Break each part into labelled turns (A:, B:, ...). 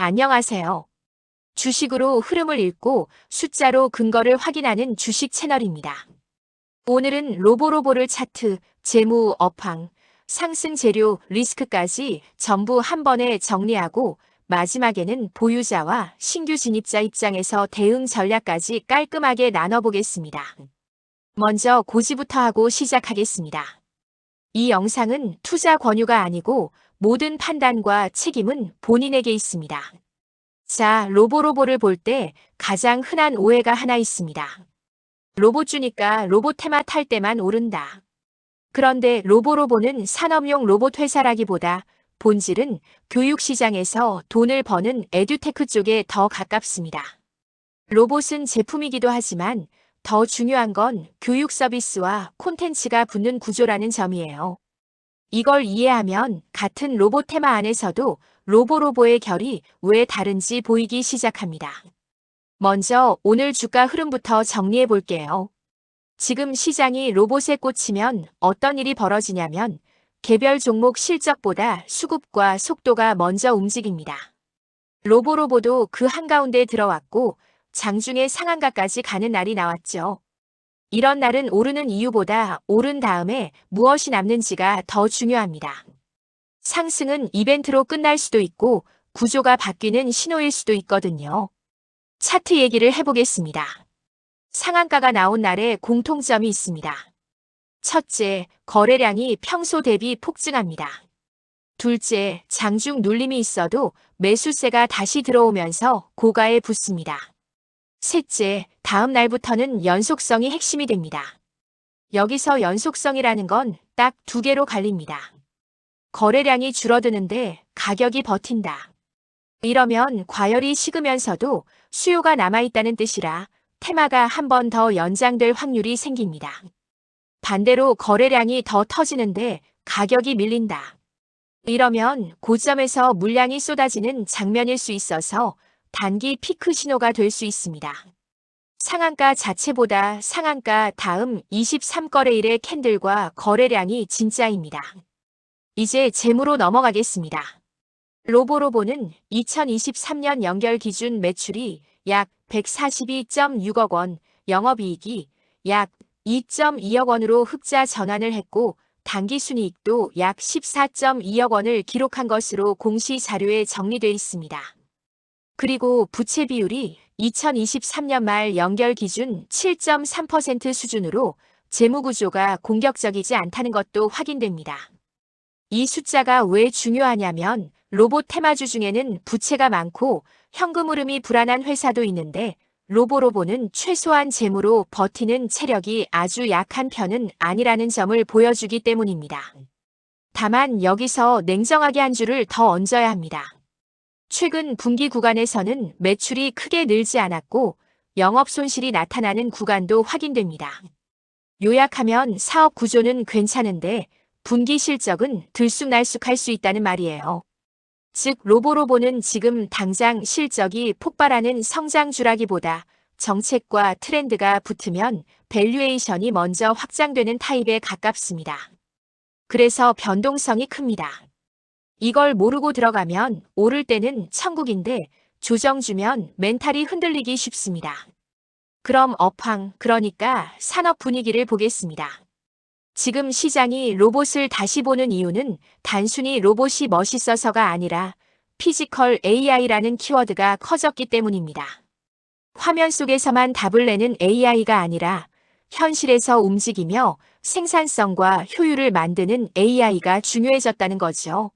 A: 안녕하세요. 주식으로 흐름을 읽고 숫자로 근거를 확인하는 주식 채널입니다. 오늘은 로보로보를 차트, 재무, 업황, 상승 재료, 리스크까지 전부 한 번에 정리하고 마지막에는 보유자와 신규 진입자 입장에서 대응 전략까지 깔끔하게 나눠보겠습니다. 먼저 고지부터 하고 시작하겠습니다. 이 영상은 투자 권유가 아니고 모든 판단과 책임은 본인에게 있습니다. 자, 로보로보를 볼 때 가장 흔한 오해가 하나 있습니다. 로봇 주니까 로봇 테마 탈 때만 오른다. 그런데 로보로보는 산업용 로봇 회사라기보다 본질은 교육 시장에서 돈을 버는 에듀테크 쪽에 더 가깝습니다. 로봇은 제품이기도 하지만 더 중요한 건 교육 서비스와 콘텐츠가 붙는 구조라는 점이에요. 이걸 이해하면 같은 로봇 테마 안에서도 로보로보의 결이 왜 다른지 보이기 시작합니다. 먼저 오늘 주가 흐름부터 정리해 볼게요. 지금 시장이 로봇에 꽂히면 어떤 일이 벌어지냐면 개별 종목 실적보다 수급과 속도가 먼저 움직입니다. 로보로보도 그 한가운데 들어왔고 장중에 상한가까지 가는 날이 나왔죠. 이런 날은 오르는 이유보다 오른 다음에 무엇이 남는지가 더 중요합니다. 상승은 이벤트로 끝날 수도 있고 구조가 바뀌는 신호일 수도 있거든요. 차트 얘기를 해보겠습니다. 상한가가 나온 날에 공통점이 있습니다. 첫째, 거래량이 평소 대비 폭증합니다. 둘째, 장중 눌림이 있어도 매수세가 다시 들어오면서 고가에 붙습니다. 셋째, 다음 날부터는 연속성이 핵심이 됩니다. 여기서 연속성이라는 건 딱 두 개로 갈립니다. 거래량이 줄어드는데 가격이 버틴다. 이러면 과열이 식으면서도 수요가 남아있다는 뜻이라 테마가 한 번 더 연장될 확률이 생깁니다. 반대로 거래량이 더 터지는데 가격이 밀린다. 이러면 고점에서 물량이 쏟아지는 장면일 수 있어서 단기 피크 신호가 될 수 있습니다. 상한가 자체보다 상한가 다음 23거래일의 캔들과 거래량이 진짜입니다. 이제 재무로 넘어가겠습니다. 로보로보는 2023년 연결 기준 매출이 약 142.6억 원, 영업이익이 약 2.2억 원으로 흑자 전환을 했고 당기순이익도 약 14.2억 원을 기록한 것으로 공시 자료에 정리돼 있습니다. 그리고 부채 비율이 2023년 말 연결 기준 7.3% 수준으로 재무구조가 공격적이지 않다는 것도 확인됩니다. 이 숫자가 왜 중요하냐면 로봇 테마주 중에는 부채가 많고 현금 흐름이 불안한 회사도 있는데 로보로보는 최소한 재무로 버티는 체력이 아주 약한 편은 아니라는 점을 보여주기 때문입니다. 다만 여기서 냉정하게 한 줄을 더 얹어야 합니다. 최근 분기 구간에서는 매출이 크게 늘지 않았고 영업 손실이 나타나는 구간도 확인됩니다. 요약하면 사업 구조는 괜찮은데 분기 실적은 들쑥날쑥할 수 있다는 말이에요. 즉 로보로보는 지금 당장 실적이 폭발하는 성장주라기보다 정책과 트렌드가 붙으면 밸류에이션이 먼저 확장되는 타입에 가깝습니다. 그래서 변동성이 큽니다. 이걸 모르고 들어가면 오를 때는 천국인데 조정 주면 멘탈이 흔들리기 쉽습니다. 그럼 업황, 그러니까 산업 분위기를 보겠습니다. 지금 시장이 로봇을 다시 보는 이유는 단순히 로봇이 멋있어서가 아니라 피지컬 AI라는 키워드가 커졌기 때문입니다. 화면 속에서만 답을 내는 AI가 아니라 현실에서 움직이며 생산성과 효율을 만드는 AI가 중요해졌다는 거죠.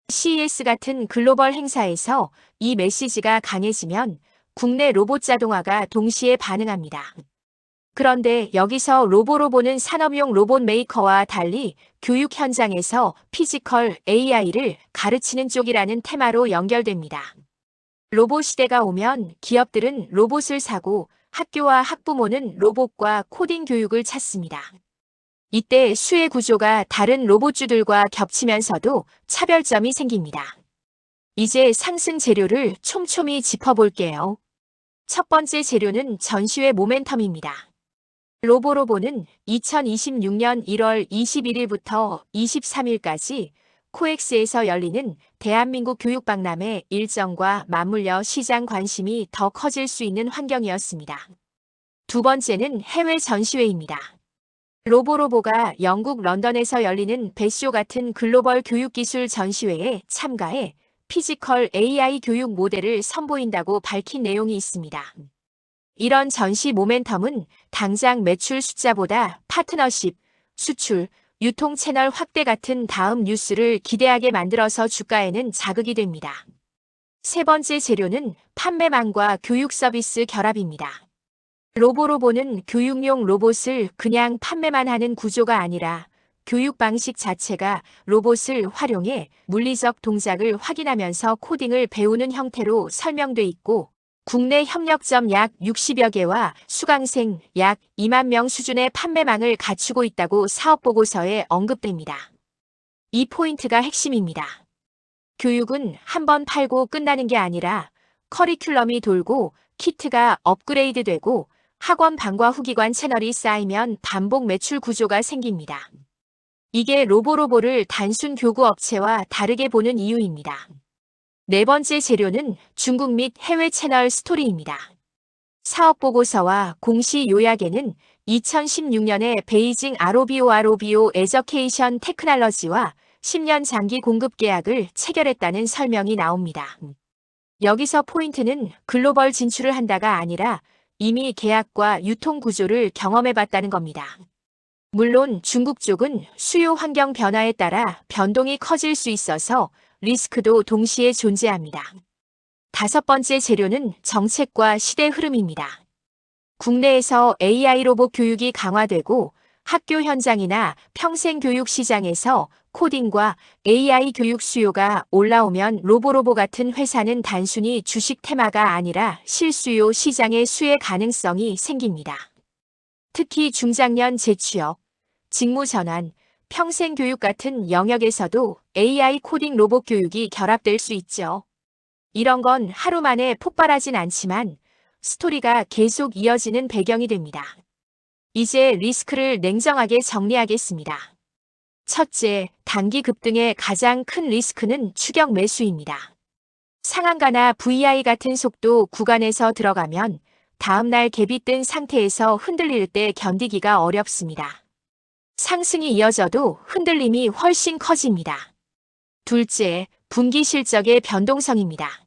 A: CES 같은 글로벌 행사에서 이 메시지가 강해지면 국내 로봇 자동화가 동시에 반응합니다. 그런데 여기서 로보로보는 산업용 로봇 메이커와 달리 교육 현장에서 피지컬 AI를 가르치는 쪽이라는 테마로 연결됩니다. 로봇 시대가 오면 기업들은 로봇을 사고 학교와 학부모는 로봇과 코딩 교육을 찾습니다. 이때 수혜 구조가 다른 로봇주들과 겹치면서도 차별점이 생깁니다. 이제 상승 재료를 촘촘히 짚어볼게요. 첫 번째 재료는 전시회 모멘텀입니다. 로보로보는 2026년 1월 21일부터 23일까지 코엑스에서 열리는 대한민국 교육박람회 일정과 맞물려 시장 관심이 더 커질 수 있는 환경이었습니다. 두 번째는 해외 전시회입니다. 로보로보가 영국 런던에서 열리는 배쇼 같은 글로벌 교육기술 전시회에 참가해 피지컬 AI 교육 모델을 선보인다고 밝힌 내용이 있습니다. 이런 전시 모멘텀은 당장 매출 숫자보다 파트너십, 수출, 유통 채널 확대 같은 다음 뉴스를 기대하게 만들어서 주가에는 자극이 됩니다. 세 번째 재료는 판매망과 교육 서비스 결합입니다. 로보로보는 교육용 로봇을 그냥 판매만 하는 구조가 아니라 교육 방식 자체가 로봇을 활용해 물리적 동작을 확인하면서 코딩을 배우는 형태로 설명돼 있고 국내 협력점 약 60여 개와 수강생 약 2만 명 수준의 판매망을 갖추고 있다고 사업보고서에 언급됩니다. 이 포인트가 핵심입니다. 교육은 한 번 팔고 끝나는 게 아니라 커리큘럼이 돌고 키트가 업그레이드되고 학원 방과 후기관 채널이 쌓이면 반복 매출 구조가 생깁니다. 이게 로보로보를 단순 교구 업체와 다르게 보는 이유입니다. 네 번째 재료는 중국 및 해외 채널 스토리입니다. 사업보고서와 공시 요약에는 2016년에 베이징 ROBO 에저케이션 테크놀로지와 10년 장기 공급 계약을 체결했다는 설명이 나옵니다. 여기서 포인트는 글로벌 진출을 한다가 아니라 이미 계약과 유통 구조를 경험해봤다는 겁니다. 물론 중국 쪽은 수요 환경 변화에 따라 변동이 커질 수 있어서 리스크도 동시에 존재합니다. 다섯 번째 재료는 정책과 시대 흐름입니다. 국내에서 AI 로봇 교육이 강화되고 학교 현장이나 평생교육 시장에서 코딩과 AI 교육 수요가 올라오면 로보로보 같은 회사는 단순히 주식 테마가 아니라 실수요 시장의 수혜 가능성이 생깁니다. 특히 중장년 재취업, 직무 전환, 평생교육 같은 영역에서도 AI 코딩 로봇 교육이 결합될 수 있죠. 이런 건 하루 만에 폭발하진 않지만 스토리가 계속 이어지는 배경이 됩니다. 이제 리스크를 냉정하게 정리하겠습니다. 첫째, 단기 급등의 가장 큰 리스크는 추격 매수입니다. 상한가나 VI 같은 속도 구간에서 들어가면 다음날 갭이 뜬 상태에서 흔들릴 때 견디기가 어렵습니다. 상승이 이어져도 흔들림이 훨씬 커집니다. 둘째, 분기 실적의 변동성입니다.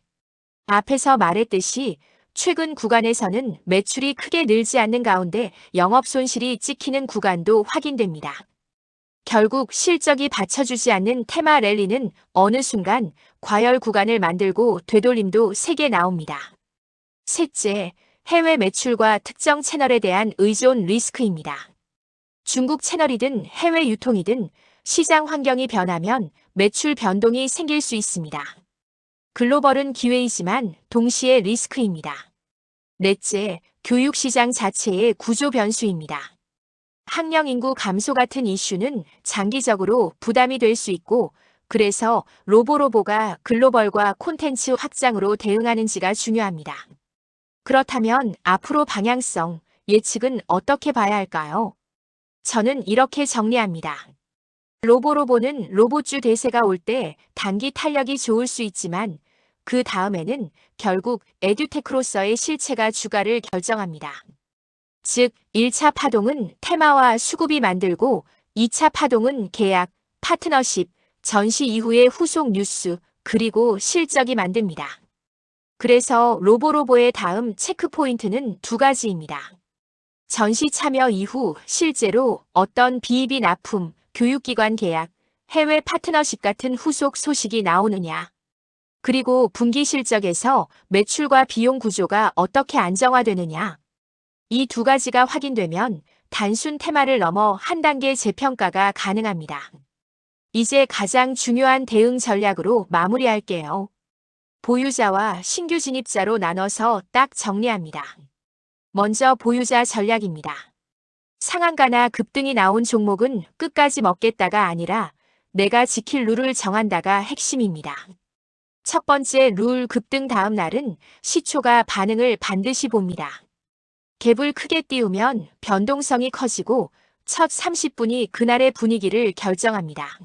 A: 앞에서 말했듯이 최근 구간에서는 매출이 크게 늘지 않는 가운데 영업 손실이 찍히는 구간도 확인됩니다. 결국 실적이 받쳐주지 않는 테마 랠리는 어느 순간 과열 구간을 만들고 되돌림도 세게 나옵니다. 셋째, 해외 매출과 특정 채널에 대한 의존 리스크입니다. 중국 채널이든 해외 유통이든 시장 환경이 변하면 매출 변동이 생길 수 있습니다. 글로벌은 기회이지만 동시에 리스크입니다. 넷째, 교육 시장 자체의 구조 변수입니다. 학령 인구 감소 같은 이슈는 장기적으로 부담이 될 수 있고 그래서 로보로보가 글로벌과 콘텐츠 확장으로 대응하는지가 중요합니다. 그렇다면 앞으로 방향성, 예측은 어떻게 봐야 할까요? 저는 이렇게 정리합니다. 로보로보는 로봇주 대세가 올 때 단기 탄력이 좋을 수 있지만 그 다음에는 결국 에듀테크로서의 실체가 주가를 결정합니다. 즉, 1차 파동은 테마와 수급이 만들고 2차 파동은 계약, 파트너십, 전시 이후의 후속 뉴스, 그리고 실적이 만듭니다. 그래서 로보로보의 다음 체크포인트는 두 가지입니다. 전시 참여 이후 실제로 어떤 비입이 납품, 교육기관 계약, 해외 파트너십 같은 후속 소식이 나오느냐. 그리고 분기 실적에서 매출과 비용 구조가 어떻게 안정화되느냐. 이 두 가지가 확인되면 단순 테마를 넘어 한 단계 재평가가 가능합니다. 이제 가장 중요한 대응 전략으로 마무리할게요. 보유자와 신규 진입자로 나눠서 딱 정리합니다. 먼저 보유자 전략입니다. 상한가나 급등이 나온 종목은 끝까지 먹겠다가 아니라 내가 지킬 룰을 정한다가 핵심입니다. 첫 번째 룰 급등 다음 날은 시초가 반응을 반드시 봅니다. 갭을 크게 띄우면 변동성이 커지고 첫 30분이 그날의 분위기를 결정합니다.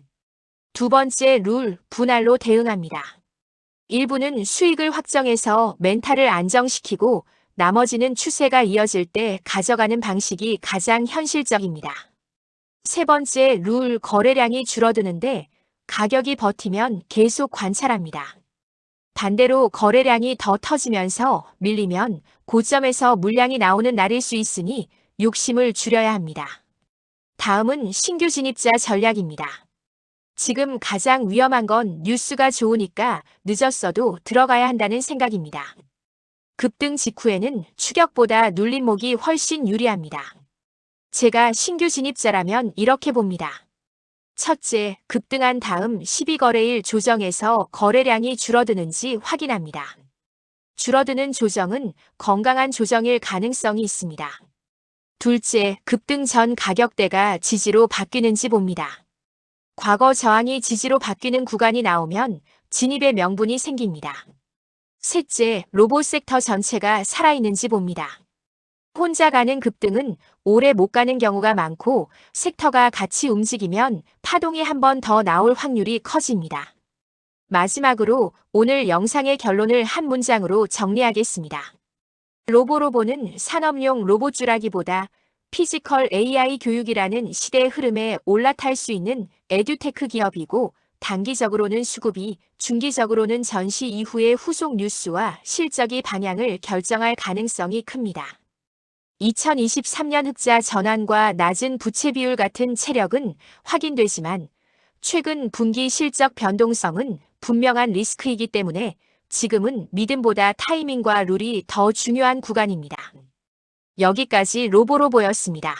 A: 두 번째 룰, 분할로 대응합니다. 일부는 수익을 확정해서 멘탈을 안정시키고 나머지는 추세가 이어질 때 가져가는 방식이 가장 현실적입니다. 세 번째 룰, 거래량이 줄어드는데 가격이 버티면 계속 관찰합니다. 반대로 거래량이 더 터지면서 밀리면 고점에서 물량이 나오는 날일 수 있으니 욕심을 줄여야 합니다. 다음은 신규 진입자 전략입니다. 지금 가장 위험한 건 뉴스가 좋으니까 늦었어도 들어가야 한다는 생각입니다. 급등 직후에는 추격보다 눌림목이 훨씬 유리합니다. 제가 신규 진입자라면 이렇게 봅니다. 첫째, 급등한 다음 12거래일 조정에서 거래량이 줄어드는지 확인합니다. 줄어드는 조정은 건강한 조정일 가능성이 있습니다. 둘째, 급등 전 가격대가 지지로 바뀌는지 봅니다. 과거 저항이 지지로 바뀌는 구간이 나오면 진입의 명분이 생깁니다. 셋째, 로봇 섹터 전체가 살아있는지 봅니다. 혼자 가는 급등은 오래 못 가는 경우가 많고 섹터가 같이 움직이면 파동이 한 번 더 나올 확률이 커집니다. 마지막으로 오늘 영상의 결론을 한 문장으로 정리하겠습니다. 로보로보는 산업용 로봇주라기보다 피지컬 AI 교육이라는 시대의 흐름에 올라탈 수 있는 에듀테크 기업이고 단기적으로는 수급이, 중기적으로는 전시 이후의 후속 뉴스와 실적이 방향을 결정할 가능성이 큽니다. 2023년 흑자 전환과 낮은 부채 비율 같은 체력은 확인되지만 최근 분기 실적 변동성은 분명한 리스크이기 때문에 지금은 믿음보다 타이밍과 룰이 더 중요한 구간입니다. 여기까지 로보로보였습니다.